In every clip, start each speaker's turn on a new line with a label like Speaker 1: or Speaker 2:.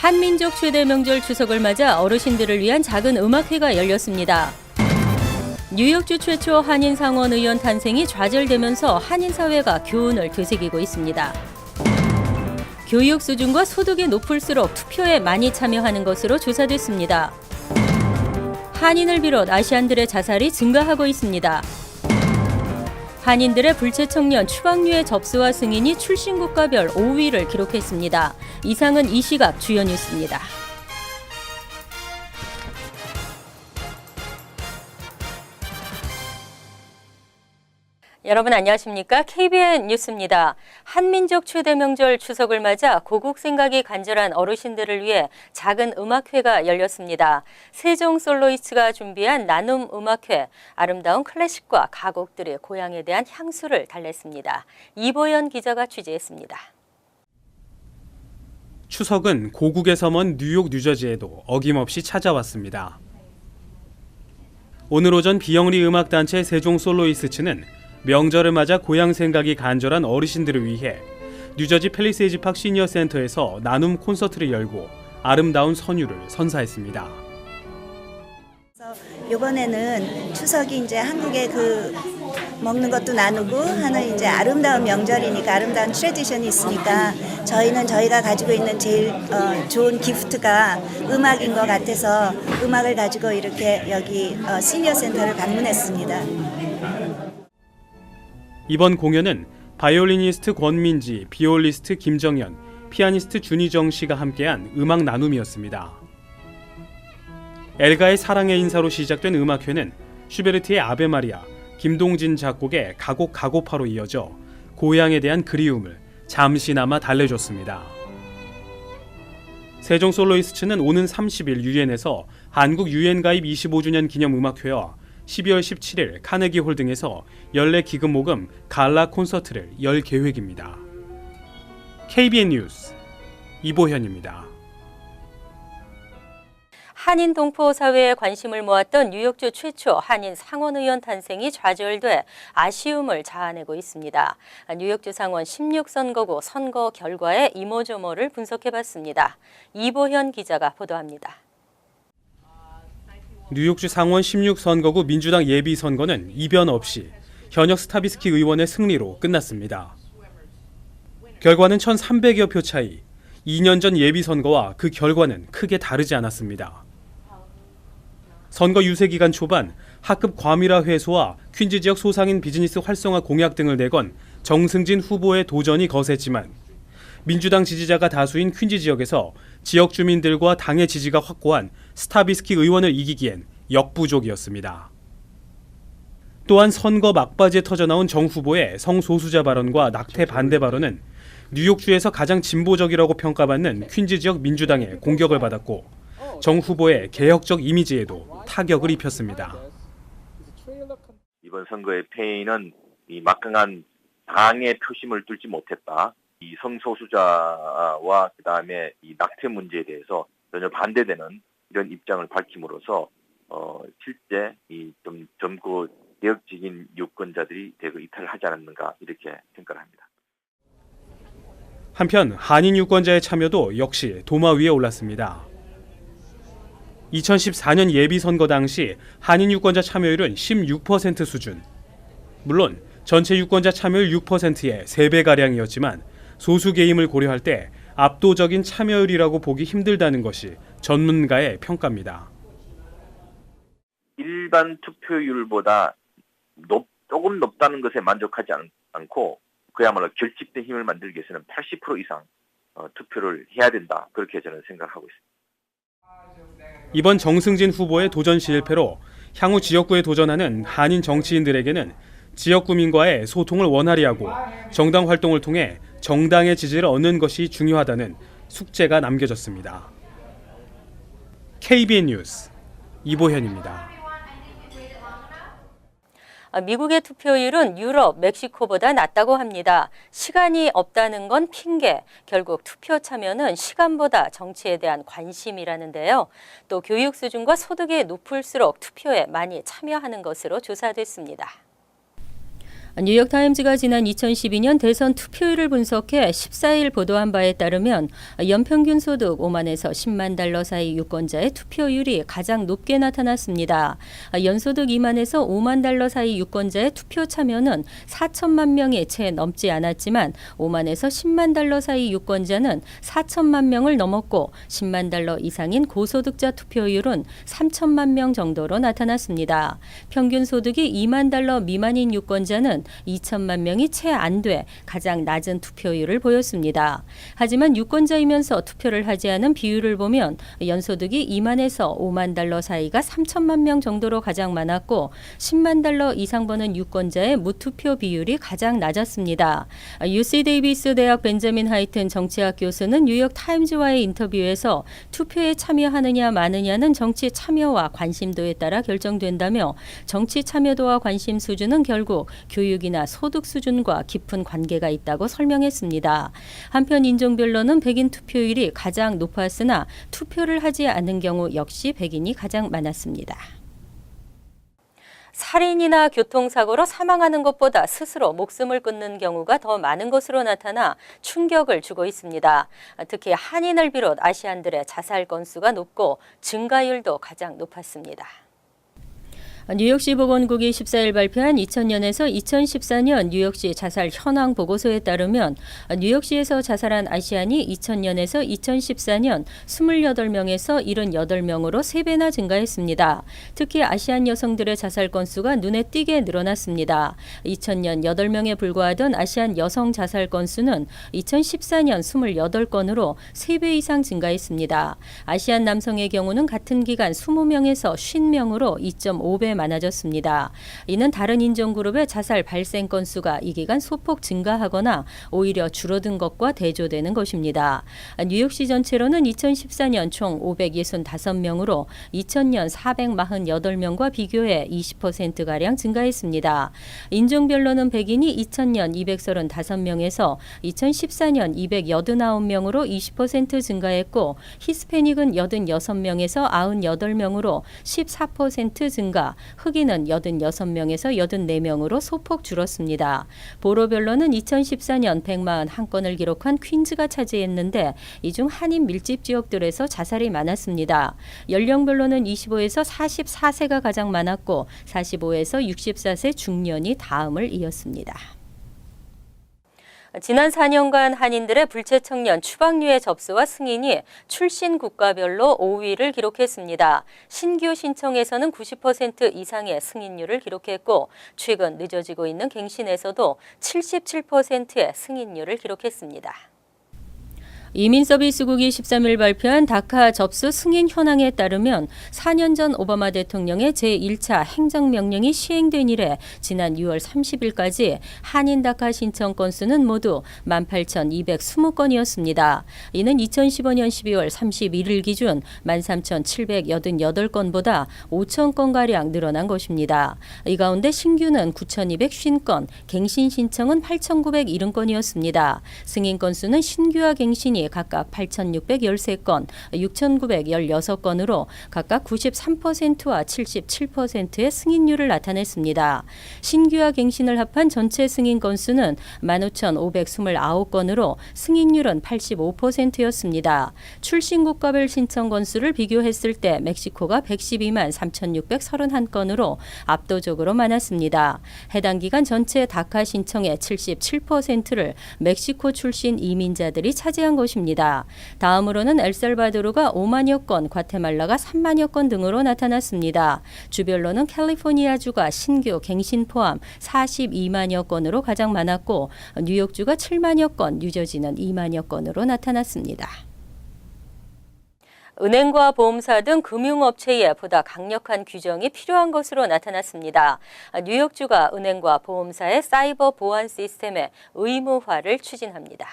Speaker 1: 한민족 최대 명절 추석을 맞아 어르신들을 위한 작은 음악회가 열렸습니다. 뉴욕주 최초 한인 상원 의원 탄생이 좌절되면서 한인 사회가 교훈을 되새기고 있습니다. 교육 수준과 소득이 높을수록 투표에 많이 참여하는 것으로 조사됐습니다. 한인을 비롯 아시안들의 자살이 증가하고 있습니다. 한인들의 불체청년 추방류의 접수와 승인이 출신국가별 5위를 기록했습니다. 이상은 이 시각 주요 뉴스입니다. 여러분 안녕하십니까? KBN 뉴스입니다. 한민족 최대 명절 추석을 맞아 고국 생각이 간절한 어르신들을 위해 작은 음악회가 열렸습니다. 세종 솔로이스트가 준비한 나눔 음악회, 아름다운 클래식과 가곡들의 고향에 대한 향수를 달랬습니다. 이보연 기자가 취재했습니다.
Speaker 2: 추석은 고국에서 먼 뉴욕, 뉴저지에도 어김없이 찾아왔습니다. 오늘 오전 비영리 음악단체 세종 솔로이스트는 명절을 맞아 고향 생각이 간절한 어르신들을 위해 뉴저지 팰리세이즈 팍 시니어 센터에서 나눔 콘서트를 열고 아름다운 선율을 선사했습니다.
Speaker 3: 이번에는 추석이 이제 한국의 먹는 것도 나누고 하는 이제 아름다운 명절이니까 아름다운 트래디션이 있으니까 저희는 저희가 가지고 있는 제일 좋은 기프트가 음악인 것 같아서 음악을 가지고 이렇게 여기 시니어 센터를 방문했습니다.
Speaker 2: 이번 공연은 바이올리니스트 권민지, 비올리스트 김정현, 피아니스트 준희정 씨가 함께한 음악 나눔이었습니다. 엘가의 사랑의 인사로 시작된 음악회는 슈베르트의 아베 마리아, 김동진 작곡의 가곡 가고파로 이어져 고향에 대한 그리움을 잠시나마 달래줬습니다. 세종 솔로이스트는 오는 30일 유엔에서 한국 유엔 가입 25주년 기념 음악회와 12월 17일 카네기 홀등에서 연례 기금 모금 갈라 콘서트를 열 계획입니다. KBN 뉴스 이보현입니다.
Speaker 1: 한인 동포 사회에 관심을 모았던 뉴욕주 최초 한인 상원 의원 탄생이 좌절돼 아쉬움을 자아내고 있습니다. 뉴욕주 상원 16선거구 선거 결과의 이모저모를 분석해봤습니다. 이보현 기자가 보도합니다.
Speaker 2: 뉴욕주 상원 16선거구 민주당 예비선거는 이변 없이 현역 스타비스키 의원의 승리로 끝났습니다. 결과는 1,300여 표 차이, 2년 전 예비선거와 그 결과는 크게 다르지 않았습니다. 선거 유세 기간 초반 학급 과밀화 해소와 퀸즈 지역 소상인 비즈니스 활성화 공약 등을 내건 정승진 후보의 도전이 거셌지만 민주당 지지자가 다수인 퀸즈 지역에서 지역 주민들과 당의 지지가 확고한 스타비스키 의원을 이기기엔 역부족이었습니다. 또한 선거 막바지에 터져나온 정 후보의 성소수자 발언과 낙태 반대 발언은 뉴욕주에서 가장 진보적이라고 평가받는 퀸즈 지역 민주당의 공격을 받았고 정 후보의 개혁적 이미지에도 타격을 입혔습니다.
Speaker 4: 이번 선거의 패인은 이 막강한 당의 표심을 뚫지 못했다. 이 성소수자와 그다음에 이 낙태 문제에 대해서 전혀 반대되는 이런 입장을 밝힘으로써 실제 이 좀 젊고 개혁적인 유권자들이 대거 이탈을 하지 않았는가 이렇게 생각을 합니다.
Speaker 2: 한편 한인 유권자의 참여도 역시 도마 위에 올랐습니다. 2014년 예비선거 당시 한인 유권자 참여율은 16% 수준. 물론 전체 유권자 참여율 6%의 3배가량이었지만 소수 개임을 고려할 때 압도적인 참여율이라고 보기 힘들다는 것이 전문가의 평가입니다.
Speaker 4: 일반 투표율보다 조금 높다는 것에 만족하지 않고 그야말로 결집된 힘을 만들기 위해서는 80% 이상 투표를 해야 된다. 그렇게 저는 생각하고 있습니다.
Speaker 2: 이번 정승진 후보의 도전 실패로 향후 지역구에 도전하는 한인 정치인들에게는 지역구민과의 소통을 원활히 하고 정당 활동을 통해 정당의 지지를 얻는 것이 중요하다는 숙제가 남겨졌습니다. KBN 뉴스 이보현입니다.
Speaker 1: 미국의 투표율은 유럽, 멕시코보다 낮다고 합니다. 시간이 없다는 건 핑계. 결국 투표 참여는 시간보다 정치에 대한 관심이라는데요. 또 교육 수준과 소득이 높을수록 투표에 많이 참여하는 것으로 조사됐습니다. 뉴욕타임즈가 지난 2012년 대선 투표율을 분석해 14일 보도한 바에 따르면 연평균 소득 5만에서 10만 달러 사이 유권자의 투표율이 가장 높게 나타났습니다. 연소득 2만에서 5만 달러 사이 유권자의 투표 참여는 4천만 명이 채 넘지 않았지만 5만에서 10만 달러 사이 유권자는 4천만 명을 넘었고 10만 달러 이상인 고소득자 투표율은 3천만 명 정도로 나타났습니다. 평균 소득이 2만 달러 미만인 유권자는 2천만 명이 채 안 돼 가장 낮은 투표율을 보였습니다. 하지만 유권자이면서 투표를 하지 않은 비율을 보면 연소득이 2만에서 5만 달러 사이가 3천만 명 정도로 가장 많았고 10만 달러 이상 버는 유권자의 무투표 비율이 가장 낮았습니다. UC 데이비스 대학 벤자민 하이튼 정치학 교수는 뉴욕 타임즈와의 인터뷰에서 투표에 참여하느냐 마느냐는 정치 참여와 관심도에 따라 결정된다며 정치 참여도와 관심 수준은 결국 교육이나 소득 수준과 깊은 관계가 있다고 설명했습니다. 한편 인종별로는 백인 투표율이 가장 높았으나 투표를 하지 않는 경우 역시 백인이 가장 많았습니다. 살인이나 교통사고로 사망하는 것보다 스스로 목숨을 끊는 경우가 더 많은 것으로 나타나 충격을 주고 있습니다. 특히 한인을 비롯 아시안들의 자살 건수가 높고 증가율도 가장 높았습니다. 뉴욕시 보건국이 14일 발표한 2000년에서 2014년 뉴욕시 자살 현황 보고서에 따르면 뉴욕시에서 자살한 아시안이 2000년에서 2014년 28명에서 78명으로 3배나 증가했습니다. 특히 아시안 여성들의 자살 건수가 눈에 띄게 늘어났습니다. 2000년 8명에 불과하던 아시안 여성 자살 건수는 2014년 28건으로 3배 이상 증가했습니다. 아시안 남성의 경우는 같은 기간 20명에서 50명으로 2.5배 많아졌습니다. 이는 다른 인종그룹의 자살 발생 건수가 이 기간 소폭 증가하거나 오히려 줄어든 것과 대조되는 것입니다. 뉴욕시 전체로는 2014년 총 565명으로 2000년 448명과 비교해 20%가량 증가했습니다. 인종별로는 백인이 2000년 235명에서 2014년 289명으로 20% 증가했고 히스패닉은 86명에서 98명으로 14% 증가, 흑인은 86명에서 84명으로 소폭 줄었습니다. 보로별로는 2014년 141건을 기록한 퀸즈가 차지했는데 이 중 한인 밀집 지역들에서 자살이 많았습니다. 연령별로는 25에서 44세가 가장 많았고 45에서 64세 중년이 다음을 이었습니다. 지난 4년간 한인들의 불체청년 추방류의 접수와 승인이 출신 국가별로 5위를 기록했습니다. 신규 신청에서는 90% 이상의 승인율을 기록했고 최근 늦어지고 있는 갱신에서도 77%의 승인율을 기록했습니다. 이민서비스국이 13일 발표한 다카 접수 승인 현황에 따르면 4년 전 오바마 대통령의 제1차 행정명령이 시행된 이래 지난 6월 30일까지 한인 다카 신청 건수는 모두 18,220건이었습니다. 이는 2015년 12월 31일 기준 13,788건보다 5,000건가량 늘어난 것입니다. 이 가운데 신규는 9,250건, 갱신 신청은 8,970건이었습니다. 승인 건수는 신규와 갱신이 각각 8,613건, 6,916건으로 각각 93%와 77%의 승인율을 나타냈습니다. 신규와 갱신을 합한 전체 승인 건수는 15,529건으로 승인율은 85%였습니다. 출신 국가별 신청 건수를 비교했을 때 멕시코가 112만 3,631건으로 압도적으로 많았습니다. 해당 기간 전체 다카 신청의 77%를 멕시코 출신 이민자들이 차지한 것입니다. 다음으로는 엘살바도르가 5만여 건, 과테말라가 3만여 건 등으로 나타났습니다. 주별로는 캘리포니아주가 신규 갱신 포함 42만여 건으로 가장 많았고 뉴욕주가 7만여 건, 뉴저지는 2만여 건으로 나타났습니다. 은행과 보험사 등 금융업체에 보다 강력한 규정이 필요한 것으로 나타났습니다. 뉴욕주가 은행과 보험사의 사이버 보안 시스템의 의무화를 추진합니다.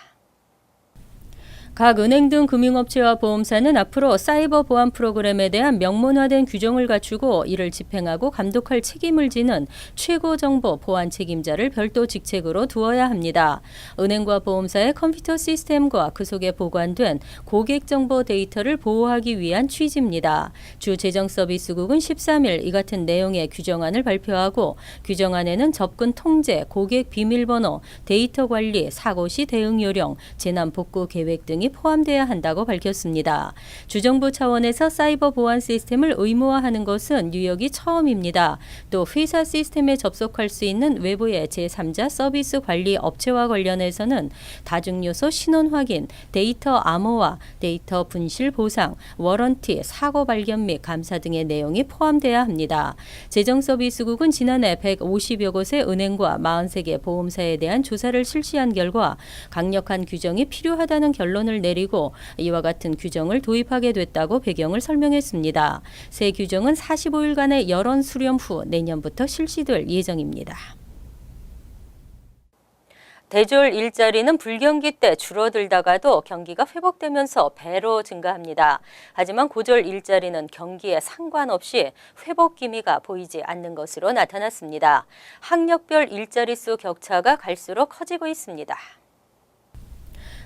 Speaker 1: 각 은행 등 금융업체와 보험사는 앞으로 사이버 보안 프로그램에 대한 명문화된 규정을 갖추고 이를 집행하고 감독할 책임을 지는 최고 정보 보안 책임자를 별도 직책으로 두어야 합니다. 은행과 보험사의 컴퓨터 시스템과 그 속에 보관된 고객 정보 데이터를 보호하기 위한 취지입니다. 주 재정서비스국은 13일 이 같은 내용의 규정안을 발표하고 규정안에는 접근 통제, 고객 비밀번호, 데이터 관리, 사고 시 대응 요령, 재난 복구 계획 등이 포함돼야 한다고 밝혔습니다. 주정부 차원에서 사이버 보안 시스템을 의무화하는 것은 뉴욕이 처음입니다. 또 회사 시스템에 접속할 수 있는 외부의 제3자 서비스 관리 업체와 관련해서는 다중요소 신원 확인, 데이터 암호화, 데이터 분실 보상, 워런티, 사고 발견 및 감사 등의 내용이 포함돼야 합니다. 재정서비스국은 지난해 150여 곳의 은행과 43개 보험사에 대한 조사를 실시한 결과 강력한 규정이 필요하다는 결론을 내리고 이와 같은 규정을 도입하게 됐다고 배경을 설명했습니다. 새 규정은 45일간의 여론 수렴 후 내년부터 실시될 예정입니다. 대졸 일자리는 불경기 때 줄어들다가도 경기가 회복되면서 배로 증가합니다. 하지만 고졸 일자리는 경기에 상관없이 회복 기미가 보이지 않는 것으로 나타났습니다. 학력별 일자리 수 격차가 갈수록 커지고 있습니다.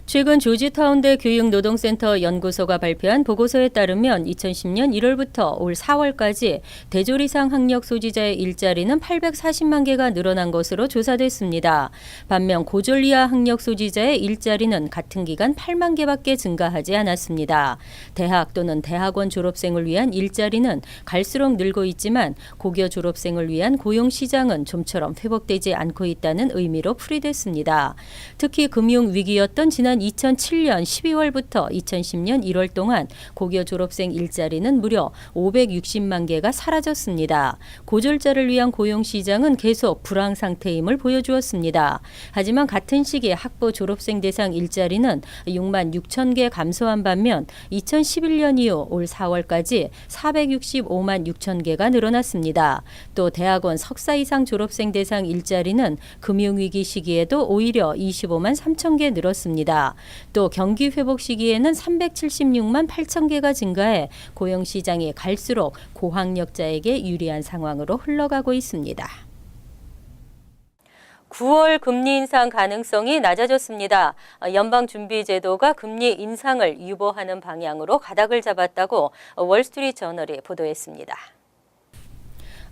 Speaker 1: 최근 조지타운대 교육노동센터 연구소가 발표한 보고서에 따르면 2010년 1월부터 올 4월까지 대졸 이상 학력 소지자의 일자리는 840만 개가 늘어난 것으로 조사됐습니다. 반면 고졸 이하 학력 소지자의 일자리는 같은 기간 8만 개밖에 증가하지 않았습니다. 대학 또는 대학원 졸업생을 위한 일자리는 갈수록 늘고 있지만 고교 졸업생을 위한 고용 시장은 좀처럼 회복되지 않고 있다는 의미로 풀이됐습니다. 특히 금융위기였던 지난 2007년 12월부터 2010년 1월 동안 고교 졸업생 일자리는 무려 560만 개가 사라졌습니다. 고졸자를 위한 고용 시장은 계속 불황 상태임을 보여주었습니다. 하지만 같은 시기에 학부 졸업생 대상 일자리는 6만 6천 개 감소한 반면 2011년 이후 올 4월까지 465만 6천 개가 늘어났습니다. 또 대학원 석사 이상 졸업생 대상 일자리는 금융위기 시기에도 오히려 25만 3천 개 늘었습니다. 또 경기 회복 시기에는 376만 8천 개가 증가해 고용시장이 갈수록 고학력자에게 유리한 상황으로 흘러가고 있습니다. 9월 금리 인상 가능성이 낮아졌습니다. 연방준비제도가 금리 인상을 유보하는 방향으로 가닥을 잡았다고 월스트리트저널이 보도했습니다.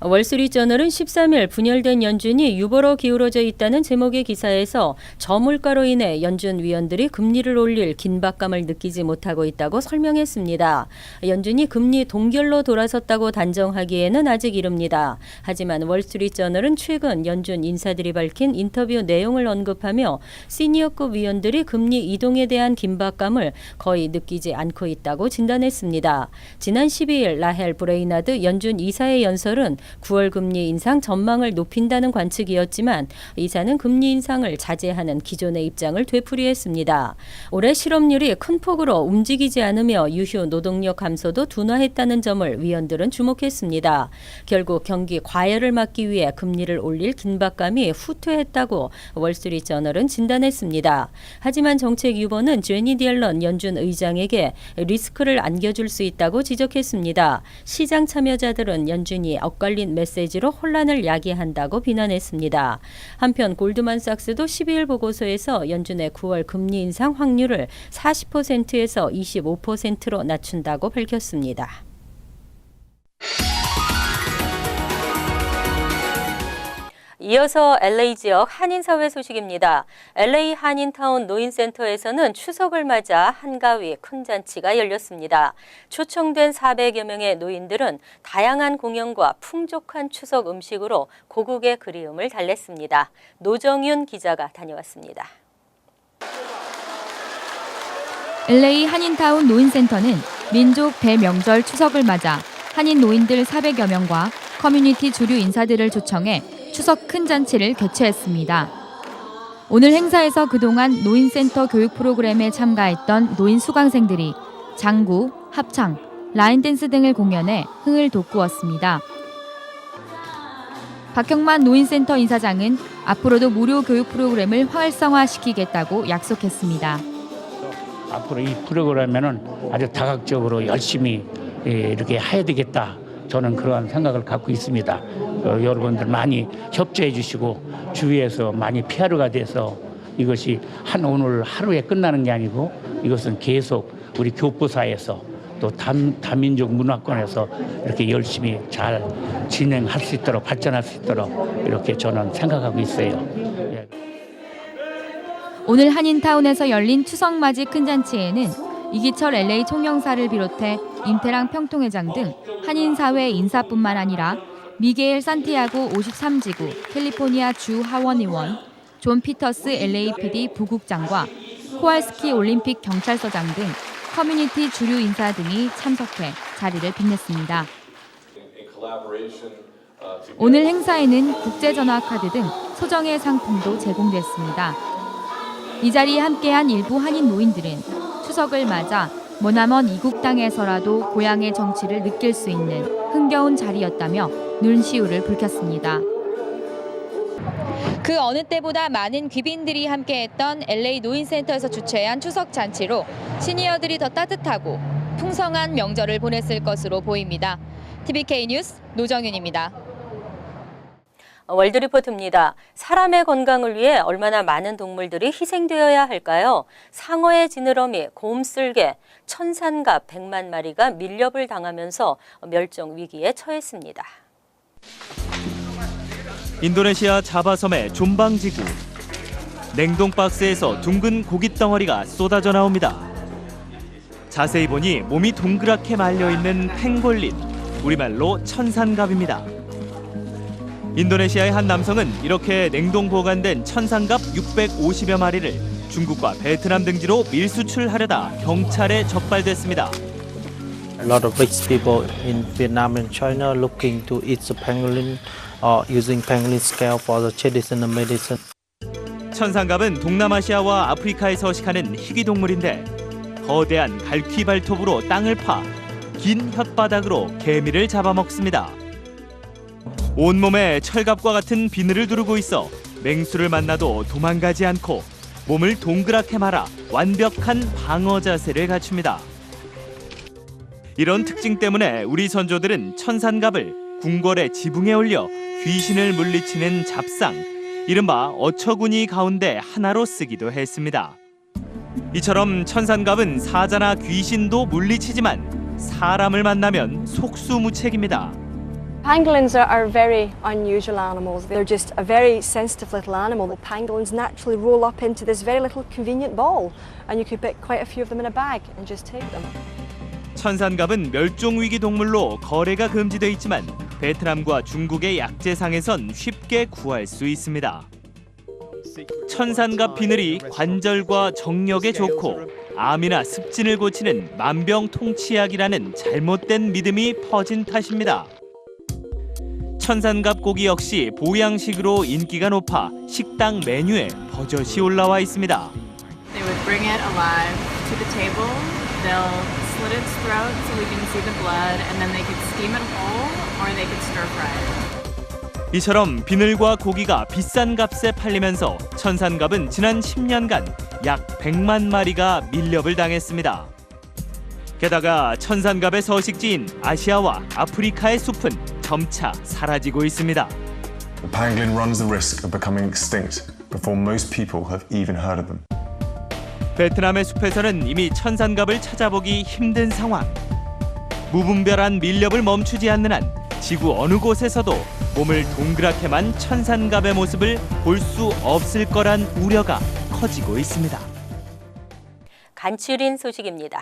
Speaker 1: 월스트리트저널은 13일 분열된 연준이 유보로 기울어져 있다는 제목의 기사에서 저물가로 인해 연준 위원들이 금리를 올릴 긴박감을 느끼지 못하고 있다고 설명했습니다. 연준이 금리 동결로 돌아섰다고 단정하기에는 아직 이릅니다. 하지만 월스트리트저널은 최근 연준 인사들이 밝힌 인터뷰 내용을 언급하며 시니어급 위원들이 금리 이동에 대한 긴박감을 거의 느끼지 않고 있다고 진단했습니다. 지난 12일 라헬 브레이나드 연준 이사의 연설은 9월 금리 인상 전망을 높인다는 관측이었지만 이사는 금리 인상을 자제하는 기존의 입장을 되풀이했습니다. 올해 실업률이 큰 폭으로 움직이지 않으며 유휴 노동력 감소도 둔화했다는 점을 위원들은 주목했습니다. 결국 경기 과열을 막기 위해 금리를 올릴 긴박감이 후퇴했다고 월스트리트저널은 진단했습니다. 하지만 정책 유보는 제니 딜런 연준 의장에게 리스크를 안겨줄 수 있다고 지적했습니다. 시장 참여자들은 연준이 엇갈린 메시지로 혼란을 야기한다고 비난했습니다. 한편 골드만삭스도 12일 보고서에서 연준의 9월 금리 인상 확률을 40%에서 25%로 낮춘다고 밝혔습니다. 이어서 LA 지역 한인사회 소식입니다. LA 한인타운 노인센터에서는 추석을 맞아 한가위 큰 잔치가 열렸습니다. 초청된 400여 명의 노인들은 다양한 공연과 풍족한 추석 음식으로 고국의 그리움을 달랬습니다. 노정윤 기자가 다녀왔습니다.
Speaker 5: LA 한인타운 노인센터는 민족 대명절 추석을 맞아 한인 노인들 400여 명과 커뮤니티 주류 인사들을 초청해 추석 큰 잔치를 개최했습니다. 오늘 행사에서 그동안 노인센터 교육 프로그램에 참가했던 노인 수강생들이 장구, 합창, 라인댄스 등을 공연해 흥을 돋구었습니다. 박형만 노인센터 인사장은 앞으로도 무료 교육 프로그램을 활성화시키겠다고 약속했습니다.
Speaker 6: 앞으로 이 프로그램에는 아주 다각적으로 열심히 이렇게 해야 되겠다. 저는 그러한 생각을 갖고 있습니다. 여러분들 많이 협조해 주시고 주위에서 많이 피아르가 돼서 이것이 오늘 하루에 끝나는 게 아니고 이것은 계속 우리 교포사에서 또 다민족 문화권에서 이렇게 열심히 잘 진행할 수 있도록 발전할 수 있도록 이렇게 저는 생각하고 있어요. 예.
Speaker 5: 오늘 한인타운에서 열린 추석맞이 큰 잔치에는 이기철 LA 총영사를 비롯해 임태랑 평통회장 등 한인사회 인사뿐만 아니라 미게일 산티아고 53지구 캘리포니아 주 하원의원, 존 피터스 LAPD 부국장과 코알스키 올림픽 경찰서장 등 커뮤니티 주류 인사 등이 참석해 자리를 빛냈습니다. 오늘 행사에는 국제전화 카드 등 소정의 상품도 제공됐습니다. 이 자리에 함께한 일부 한인 노인들은 추석을 맞아 머나먼 이국 땅에서라도 고향의 정취를 느낄 수 있는 흥겨운 자리였다며 눈시울을 붉혔습니다. 그 어느 때보다 많은 귀빈들이 함께했던 LA 노인센터에서 주최한 추석 잔치로 시니어들이 더 따뜻하고 풍성한 명절을 보냈을 것으로 보입니다. TVK 뉴스 노정윤입니다.
Speaker 1: 월드리포트입니다. 사람의 건강을 위해 얼마나 많은 동물들이 희생되어야 할까요? 상어의 지느러미, 곰쓸개, 천산갑 100만 마리가 밀렵을 당하면서 멸종 위기에 처했습니다.
Speaker 7: 인도네시아 자바섬의 존방지구. 냉동 박스에서 둥근 고깃덩어리가 쏟아져 나옵니다. 자세히 보니 몸이 동그랗게 말려있는 펭골린, 우리말로 천산갑입니다. 인도네시아의 한 남성은 이렇게 냉동 보관된 천산갑 650여 마리를 중국과 베트남 등지로 밀수출하려다 경찰에 적발됐습니다.
Speaker 8: A lot of rich people in Vietnam and China looking to eat the pangolin or using pangolin scale for the traditional medicine.
Speaker 7: 천산갑은 동남아시아와 아프리카에 서식하는 희귀동물인데 거대한 갈퀴 발톱으로 땅을 파 긴 혓바닥으로 개미를 잡아먹습니다. 온몸에 철갑과 같은 비늘을 두르고 있어 맹수를 만나도 도망가지 않고 몸을 동그랗게 말아 완벽한 방어 자세를 갖춥니다. 이런 특징 때문에 우리 선조들은 천산갑을 궁궐의 지붕에 올려 귀신을 물리치는 잡상, 이른바 어처구니 가운데 하나로 쓰기도 했습니다. 이처럼 천산갑은 사자나 귀신도 물리치지만 사람을 만나면 속수무책입니다.
Speaker 9: Pangolins are very unusual animals. They're just a very sensitive little animal. The pangolins naturally roll up into this very little convenient ball, and you could pick quite a few of them in a bag and just take them.
Speaker 7: 천산갑은 멸종위기 동물로 거래가 금지돼 있지만 베트남과 중국의 약재상에선 쉽게 구할 수 있습니다. 천산갑 비늘이 관절과 정력에 좋고 암이나 습진을 고치는 만병통치약이라는 잘못된 믿음이 퍼진 탓입니다. 천산갑 고기 역시 보양식으로 인기가 높아 식당 메뉴에 버젓이 올라와 있습니다.
Speaker 10: They would bring it alive to the table. They'll slit its throat so we can see the blood, and then they could steam it whole or they could stir fry it.
Speaker 7: 이처럼 비늘과 고기가 비싼 값에 팔리면서 천산갑은 지난 10년간 약 100만 마리가 밀렵을 당했습니다. 게다가 천산갑의 서식지인 아시아와 아프리카의 숲은 점차 사라지고 있습니다.
Speaker 11: The pangolin runs the risk of becoming extinct before most people have even heard of them.
Speaker 7: 베트남의 숲에서는 이미 천산갑을 찾아보기 힘든 상황. 무분별한 밀렵을 멈추지 않는 한 지구 어느 곳에서도 몸을 동그랗게 만 천산갑의 모습을 볼 수 없을 거란 우려가 커지고 있습니다.
Speaker 1: 간추린 소식입니다.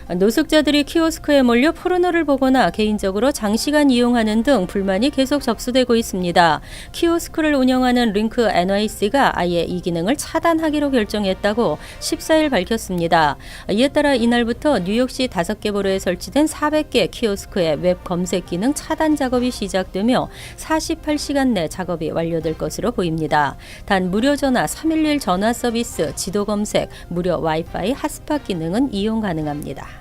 Speaker 1: 노숙자들이 키오스크에 몰려 포르노를 보거나 개인적으로 장시간 이용하는 등 불만이 계속 접수되고 있습니다. 키오스크를 운영하는 링크 NYC가 아예 이 기능을 차단하기로 결정했다고 14일 밝혔습니다. 이에 따라 이날부터 뉴욕시 5개 보로에 설치된 400개 키오스크의 웹 검색 기능 차단 작업이 시작되며 48시간 내 작업이 완료될 것으로 보입니다. 단 무료 전화 311 전화 서비스, 지도 검색, 무료 와이파이 핫스팟 기능은 이용 가능합니다.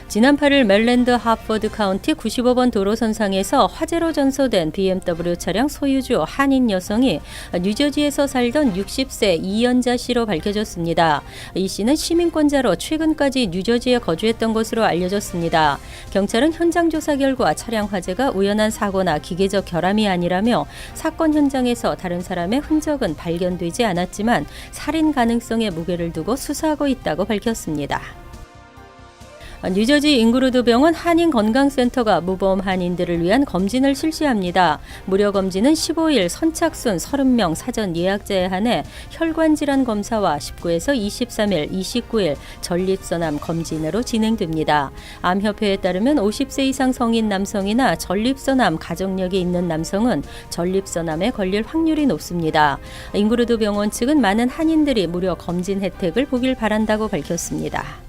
Speaker 1: 지난 8일 멜랜드 하퍼드 카운티 95번 도로선상에서 화재로 전소된 BMW 차량 소유주 한인 여성이 뉴저지에서 살던 60세 이연자 씨로 밝혀졌습니다. 이 씨는 시민권자로 최근까지 뉴저지에 거주했던 것으로 알려졌습니다. 경찰은 현장 조사 결과 차량 화재가 우연한 사고나 기계적 결함이 아니라며 사건 현장에서 다른 사람의 흔적은 발견되지 않았지만 살인 가능성에 무게를 두고 수사하고 있다고 밝혔습니다. 뉴저지 잉그루드 병원 한인건강센터가 무보험 한인들을 위한 검진을 실시합니다. 무료 검진은 15일 선착순 30명 사전 예약자에 한해 혈관질환 검사와 19에서 23일, 29일 전립선암 검진으로 진행됩니다. 암협회에 따르면 50세 이상 성인 남성이나 전립선암 가족력이 있는 남성은 전립선암에 걸릴 확률이 높습니다. 잉그루드 병원 측은 많은 한인들이 무료 검진 혜택을 보길 바란다고 밝혔습니다.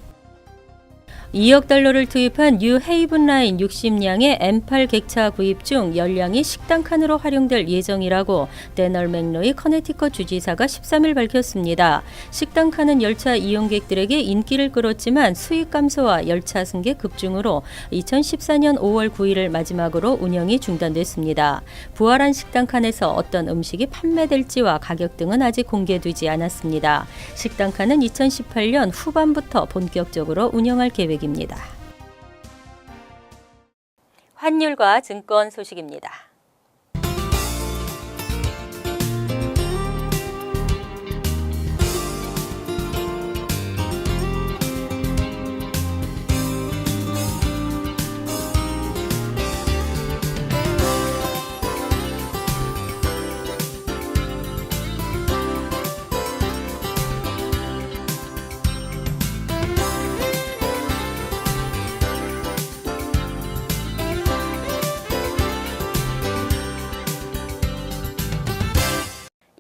Speaker 1: 2억 달러를 투입한 뉴 헤이븐 라인 60량의 M8 객차 구입 중 10량이 식당 칸으로 활용될 예정이라고 데널 맥로이 커네티컷 주지사가 13일 밝혔습니다. 식당 칸은 열차 이용객들에게 인기를 끌었지만 수익 감소와 열차 승객 급증으로 2014년 5월 9일을 마지막으로 운영이 중단됐습니다. 부활한 식당 칸에서 어떤 음식이 판매될지와 가격 등은 아직 공개되지 않았습니다. 식당 칸은 2018년 후반부터 본격적으로 운영할 계획입니다. 환율과 증권 소식입니다.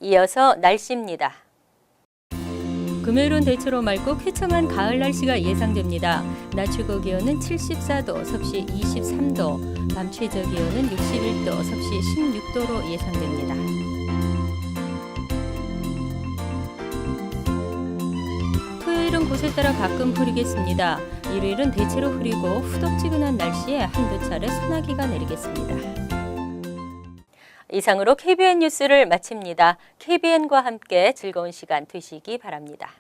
Speaker 1: 이어서 날씨입니다. 금요일은 대체로 맑고 쾌청한 가을 날씨가 예상됩니다. 낮 최고 기온은 74도, 섭씨 23도, 밤 최저 기온은 61도, 섭씨 16도로 예상됩니다. 토요일은 곳에 따라 가끔 흐리겠습니다. 일요일은 대체로 흐리고 후덥지근한 날씨에 한두 차례 소나기가 내리겠습니다. 이상으로 KBN 뉴스를 마칩니다. KBN과 함께 즐거운 시간 되시기 바랍니다.